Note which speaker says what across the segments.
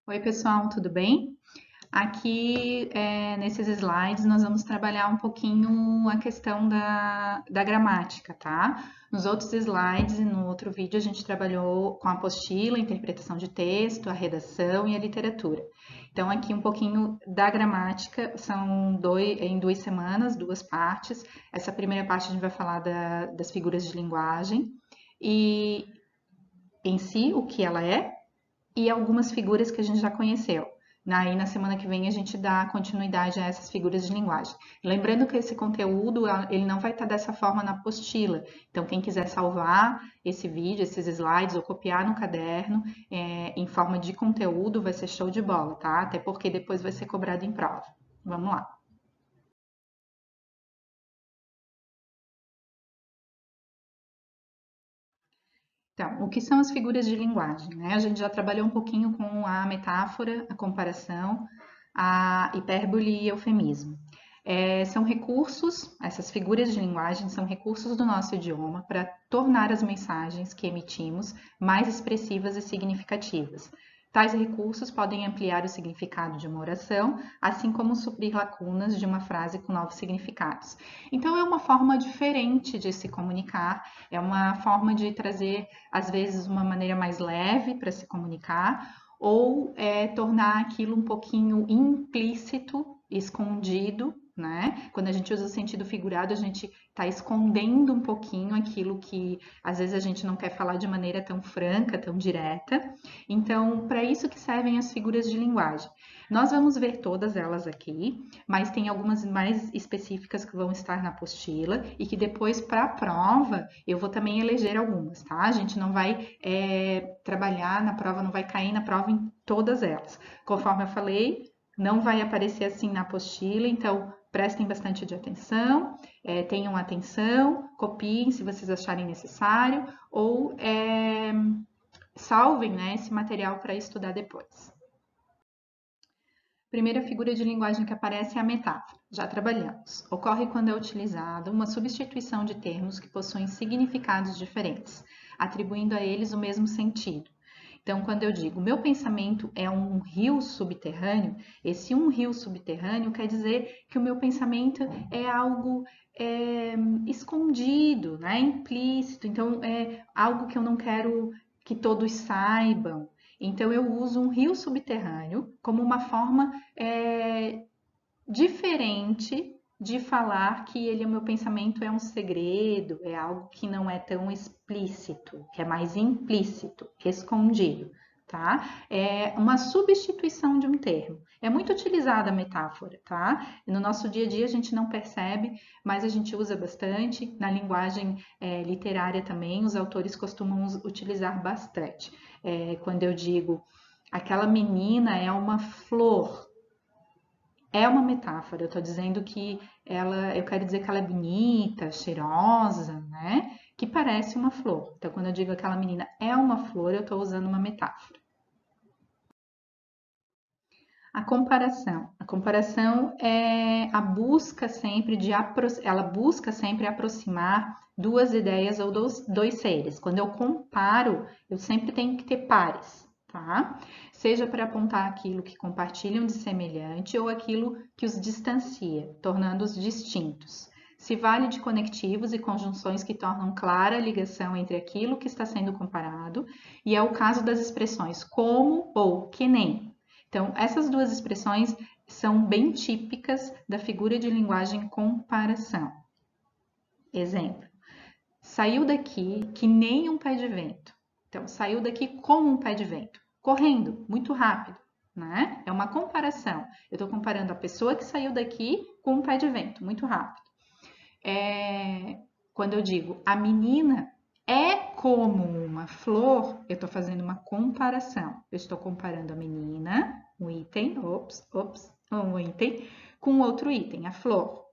Speaker 1: Oi, pessoal, tudo bem? Aqui, nesses slides, nós vamos trabalhar um pouquinho a questão da gramática, tá? Nos outros slides e no outro vídeo, a gente trabalhou com a apostila, a interpretação de texto, a redação e a literatura. Então, aqui um pouquinho da gramática, em 2 semanas, 2 partes. Essa primeira parte a gente vai falar das figuras de linguagem e, em si, o que ela é, e algumas figuras que a gente já conheceu. Aí na semana que vem a gente dá continuidade a essas figuras de linguagem. Lembrando que esse conteúdo ele não vai estar dessa forma na apostila. Então quem quiser salvar esse vídeo, esses slides ou copiar no caderno em forma de conteúdo vai ser show de bola, tá? Até porque depois vai ser cobrado em prova. Vamos lá. Então, o que são as figuras de linguagem, né? A gente já trabalhou um pouquinho com a metáfora, a comparação, a hipérbole e eufemismo. São recursos, essas figuras de linguagem são recursos do nosso idioma para tornar as mensagens que emitimos mais expressivas e significativas. Tais recursos podem ampliar o significado de uma oração, assim como suprir lacunas de uma frase com novos significados. Então, é uma forma diferente de se comunicar, é uma forma de trazer, às vezes, uma maneira mais leve para se comunicar, ou tornar aquilo um pouquinho implícito, escondido, né? Quando a gente usa o sentido figurado, a gente está escondendo um pouquinho aquilo que às vezes a gente não quer falar de maneira tão franca, tão direta. Então, para isso que servem as figuras de linguagem. Nós vamos ver todas elas aqui, mas tem algumas mais específicas que vão estar na apostila e que depois, para a prova, eu vou também eleger algumas, tá? A gente não vai trabalhar na prova, não vai cair na prova em todas elas. Conforme eu falei, não vai aparecer assim na apostila, então prestem bastante de atenção, tenham atenção, copiem se vocês acharem necessário ou salvem, né, esse material para estudar depois. Primeira figura de linguagem que aparece é a metáfora. Já trabalhamos. Ocorre quando é utilizada uma substituição de termos que possuem significados diferentes, atribuindo a eles o mesmo sentido. Então, quando eu digo meu pensamento é um rio subterrâneo, esse um rio subterrâneo quer dizer que o meu pensamento é algo escondido, né? Implícito. Então, é algo que eu não quero que todos saibam. Então, eu uso um rio subterrâneo como uma forma diferente de falar que o meu pensamento é um segredo, é algo que não é tão explícito, que é mais implícito, escondido, tá? É uma substituição de um termo. É muito utilizada a metáfora, tá? No nosso dia a dia a gente não percebe, mas a gente usa bastante. Na linguagem literária também, os autores costumam utilizar bastante. Quando eu digo aquela menina é uma flor, é uma metáfora, eu estou dizendo que eu quero dizer que ela é bonita, cheirosa, né? Que parece uma flor. Então, quando eu digo aquela menina é uma flor, eu estou usando uma metáfora. A comparação. A comparação é a busca sempre ela busca sempre aproximar duas ideias ou dois seres. Quando eu comparo, eu sempre tenho que ter pares, tá? Seja para apontar aquilo que compartilham de semelhante ou aquilo que os distancia, tornando-os distintos. Se vale de conectivos e conjunções que tornam clara a ligação entre aquilo que está sendo comparado, e é o caso das expressões como ou que nem. Então, essas duas expressões são bem típicas da figura de linguagem comparação. Exemplo: saiu daqui que nem um pé de vento. Então, saiu daqui como um pé de vento, correndo, muito rápido, né? É uma comparação. Eu estou comparando a pessoa que saiu daqui com um pé de vento, muito rápido. Quando eu digo a menina é como uma flor, eu estou fazendo uma comparação. Eu estou comparando a menina, um item, um item, com outro item, a flor.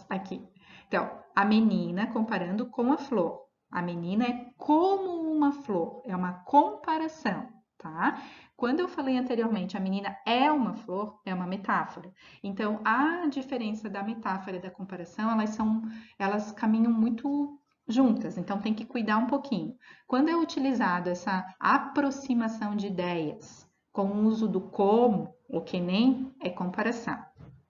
Speaker 1: Aqui. Então, a menina comparando com a flor. A menina é como uma flor, é uma comparação, tá? Quando eu falei anteriormente, a menina é uma flor, é uma metáfora. Então, a diferença da metáfora e da comparação, elas caminham muito juntas, então tem que cuidar um pouquinho. Quando é utilizado essa aproximação de ideias com o uso do como, o que nem, é comparação.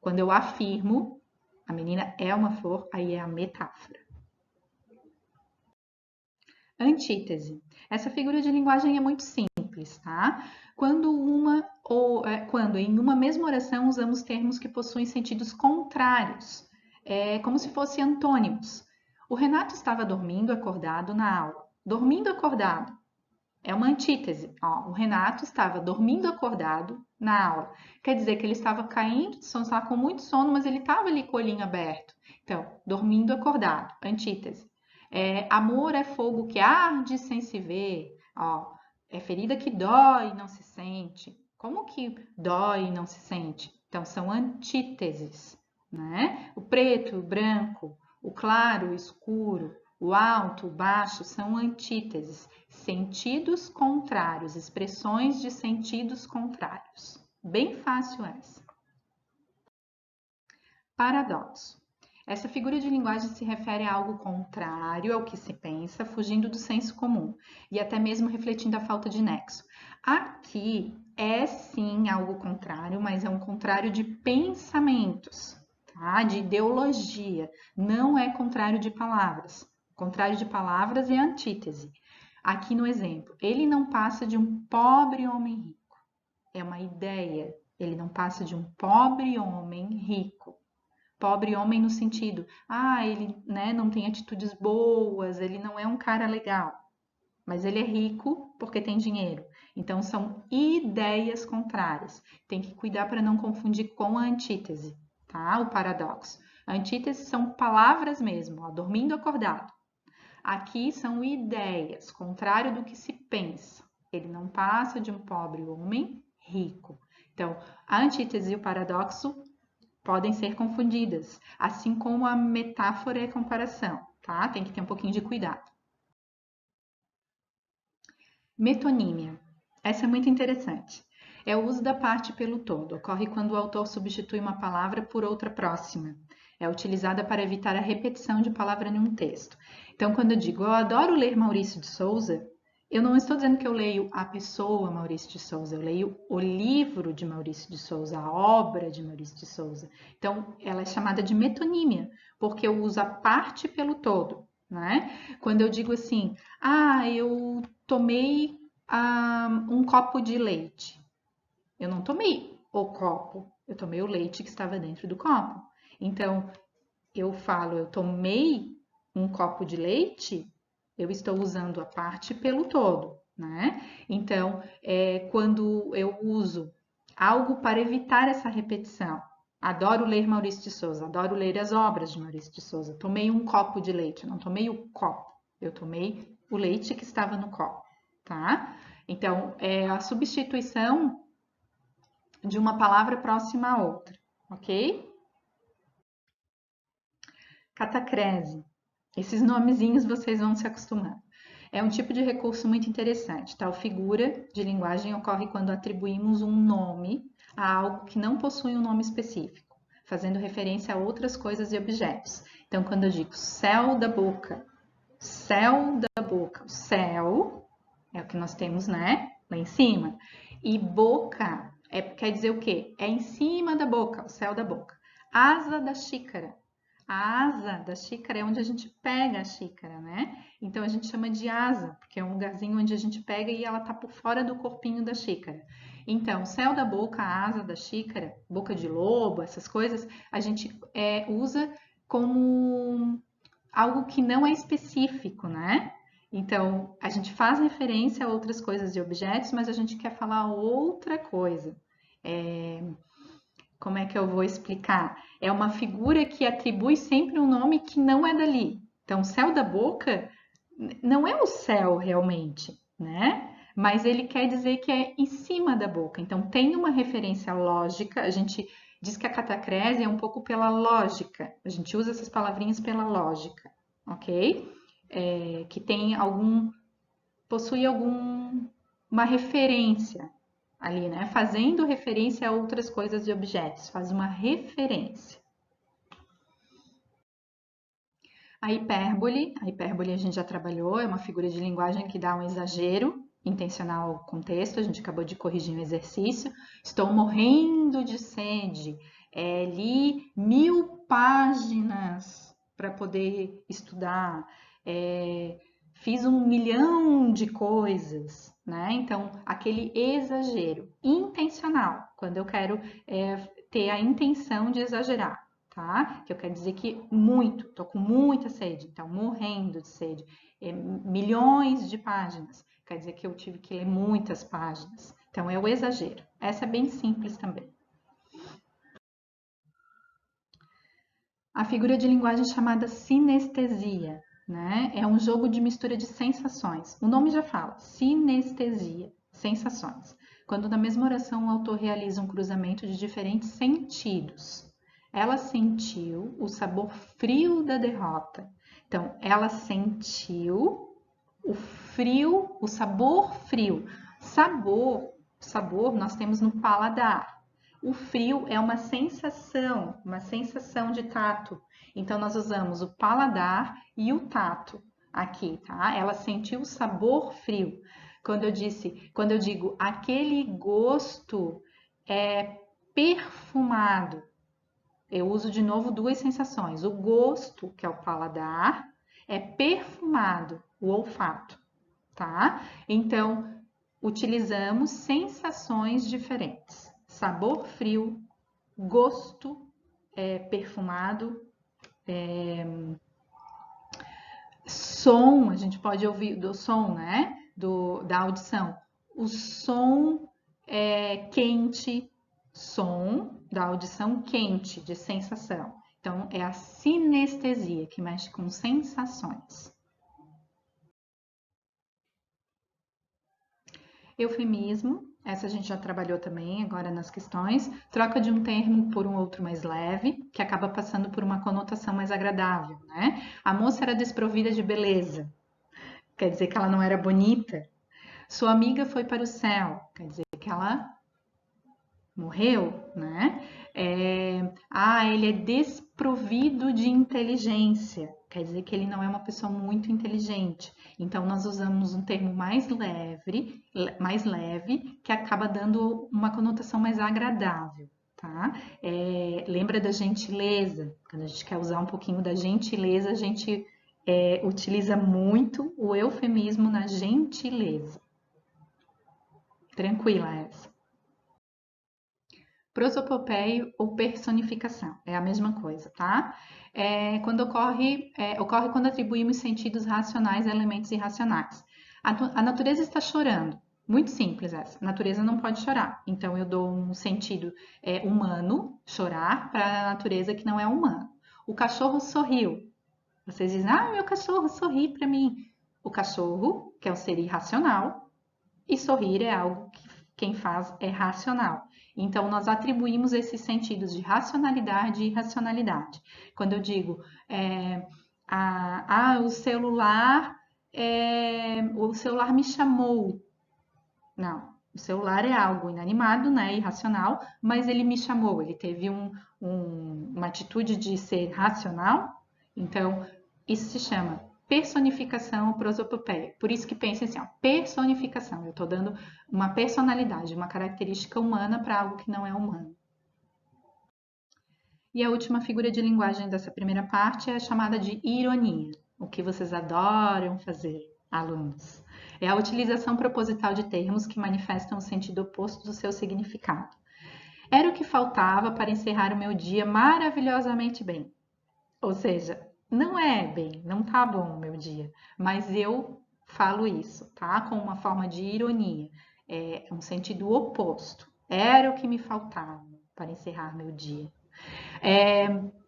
Speaker 1: Quando eu afirmo, a menina é uma flor, aí é a metáfora. Antítese. Essa figura de linguagem é muito simples, tá? Quando em uma mesma oração usamos termos que possuem sentidos contrários, como se fossem antônimos. O Renato estava dormindo acordado na aula. Dormindo acordado é uma antítese. Ó, o Renato estava dormindo acordado na aula. Quer dizer que ele estava caindo de sono, estava com muito sono, mas ele estava ali com o olhinho aberto. Então, dormindo acordado, antítese. Amor é fogo que arde sem se ver. Ó, é ferida que dói e não se sente. Como que dói e não se sente? Então, são antíteses, né? O preto, o branco, o claro, o escuro, o alto, o baixo são antíteses, sentidos contrários, expressões de sentidos contrários. Bem fácil essa. Paradoxo. Essa figura de linguagem se refere a algo contrário ao que se pensa, fugindo do senso comum e até mesmo refletindo a falta de nexo. Aqui é sim algo contrário, mas é um contrário de pensamentos, tá? De ideologia. Não é contrário de palavras. O contrário de palavras é antítese. Aqui no exemplo, ele não passa de um pobre homem rico. É uma ideia. Ele não passa de um pobre homem rico. Pobre homem no sentido, ele, né, não tem atitudes boas, ele não é um cara legal, mas ele é rico porque tem dinheiro. Então são ideias contrárias. Tem que cuidar para não confundir com a antítese, tá? O paradoxo. A antítese são palavras mesmo, ó, dormindo acordado. Aqui são ideias, contrário do que se pensa. Ele não passa de um pobre homem rico. Então, a antítese e o paradoxo podem ser confundidas, assim como a metáfora e a comparação, tá? Tem que ter um pouquinho de cuidado. Metonímia. Essa é muito interessante. É o uso da parte pelo todo. Ocorre quando o autor substitui uma palavra por outra próxima. É utilizada para evitar a repetição de palavra em um texto. Então, quando eu digo eu adoro ler Maurício de Souza, eu não estou dizendo que eu leio a pessoa Maurício de Souza, eu leio o livro de Maurício de Souza, a obra de Maurício de Souza. Então, ela é chamada de metonímia, porque eu uso a parte pelo todo, né? Quando eu digo assim, eu tomei um copo de leite. Eu não tomei o copo, eu tomei o leite que estava dentro do copo. Então, eu falo, eu tomei um copo de leite, eu estou usando a parte pelo todo, né? Então, quando eu uso algo para evitar essa repetição, adoro ler Maurício de Souza, adoro ler as obras de Maurício de Souza, tomei um copo de leite, não tomei o copo, eu tomei o leite que estava no copo, tá? Então, é a substituição de uma palavra próxima à outra, ok? Catacrese. Esses nomezinhos vocês vão se acostumando. É um tipo de recurso muito interessante. Tal figura de linguagem ocorre quando atribuímos um nome a algo que não possui um nome específico, fazendo referência a outras coisas e objetos. Então, quando eu digo céu da boca, o céu é o que nós temos, né? Lá em cima. E boca quer dizer o quê? É em cima da boca, o céu da boca. Asa da xícara. A asa da xícara é onde a gente pega a xícara, né? Então a gente chama de asa, porque é um lugarzinho onde a gente pega e ela tá por fora do corpinho da xícara. Então, o céu da boca, a asa da xícara, boca de lobo, essas coisas, a gente usa como algo que não é específico, né? Então, a gente faz referência a outras coisas e objetos, mas a gente quer falar outra coisa. Como é que eu vou explicar? É uma figura que atribui sempre um nome que não é dali. Então, o céu da boca não é o céu realmente, né? Mas ele quer dizer que é em cima da boca. Então, tem uma referência lógica. A gente diz que a catacrese é um pouco pela lógica. A gente usa essas palavrinhas pela lógica, ok? Que tem possui uma referência ali, né? Fazendo referência a outras coisas e objetos, faz uma referência. A hipérbole a gente já trabalhou, é uma figura de linguagem que dá um exagero intencional contexto, a gente acabou de corrigir um exercício. Estou morrendo de sede. Li 1000 páginas para poder estudar. Fiz 1 milhão de coisas, né? Então, aquele exagero intencional, quando eu quero ter a intenção de exagerar, tá? Que eu quero dizer que muito, tô com muita sede, então morrendo de sede, milhões de páginas, quer dizer que eu tive que ler muitas páginas. Então, é o exagero. Essa é bem simples também. A figura de linguagem chamada sinestesia, né? É um jogo de mistura de sensações. O nome já fala, sinestesia, sensações. Quando na mesma oração o autor realiza um cruzamento de diferentes sentidos. Ela sentiu o sabor frio da derrota. Então, ela sentiu o frio, o sabor frio. Sabor nós temos no paladar. O frio é uma sensação de tato. Então, nós usamos o paladar e o tato aqui, tá? Ela sentiu o sabor frio. Quando eu digo aquele gosto é perfumado, eu uso de novo duas sensações. O gosto, que é o paladar, é perfumado, o olfato, tá? Então, utilizamos sensações diferentes. Sabor frio, gosto perfumado, som, a gente pode ouvir do som, né? Da audição. O som quente, som da audição quente, de sensação. Então, é a sinestesia, que mexe com sensações. Eufemismo, essa a gente já trabalhou também agora nas questões. Troca de um termo por um outro mais leve, que acaba passando por uma conotação mais agradável, né? A moça era desprovida de beleza, quer dizer que ela não era bonita. Sua amiga foi para o céu, quer dizer que ela morreu, né? Ele é desprovido de inteligência, quer dizer que ele não é uma pessoa muito inteligente. Então, nós usamos um termo mais leve, que acaba dando uma conotação mais agradável, tá? Lembra da gentileza? Quando a gente quer usar um pouquinho da gentileza, a gente utiliza muito o eufemismo na gentileza. Tranquila essa. Prosopopeia ou personificação, é a mesma coisa, tá? Ocorre quando atribuímos sentidos racionais a elementos irracionais. A natureza está chorando. Muito simples essa. A natureza não pode chorar. Então, eu dou um sentido humano, chorar, para a natureza que não é humana. O cachorro sorriu. Vocês dizem, meu cachorro sorri para mim. O cachorro, que é um ser irracional, e sorrir é algo que quem faz é racional. Então, nós atribuímos esses sentidos de racionalidade e irracionalidade. Quando eu digo, o celular me chamou. Não, o celular é algo inanimado, né, irracional, mas ele me chamou, ele teve uma atitude de ser racional. Então, isso se chama personificação ou prosopopeia. Por isso que pensem assim, personificação. Eu estou dando uma personalidade, uma característica humana para algo que não é humano. E a última figura de linguagem dessa primeira parte é a chamada de ironia, o que vocês adoram fazer, alunos. É a utilização proposital de termos que manifestam o sentido oposto do seu significado. Era o que faltava para encerrar o meu dia maravilhosamente bem. Ou seja, não é bem, não tá bom o meu dia, mas eu falo isso, tá? Com uma forma de ironia, é um sentido oposto. Era o que me faltava para encerrar meu dia.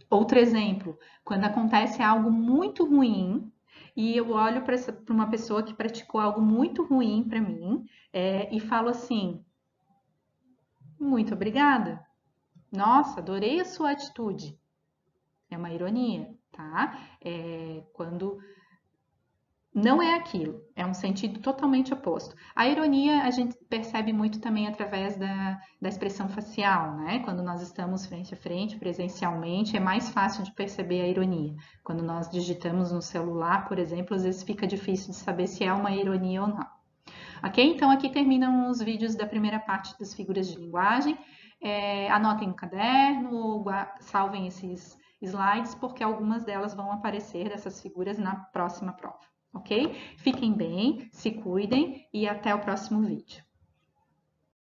Speaker 1: Outro exemplo, quando acontece algo muito ruim e eu olho para uma pessoa que praticou algo muito ruim para mim e falo assim: muito obrigada. Nossa, adorei a sua atitude. É uma ironia, tá? Quando não é aquilo, é um sentido totalmente oposto. A ironia a gente percebe muito também através da expressão facial, né? Quando nós estamos frente a frente, presencialmente, é mais fácil de perceber a ironia. Quando nós digitamos no celular, por exemplo, às vezes fica difícil de saber se é uma ironia ou não. Ok? Então, aqui terminam os vídeos da primeira parte das figuras de linguagem. Anotem no caderno ou salvem esses slides, porque algumas delas vão aparecer, dessas figuras, na próxima prova. Ok? Fiquem bem, se cuidem e até o próximo vídeo.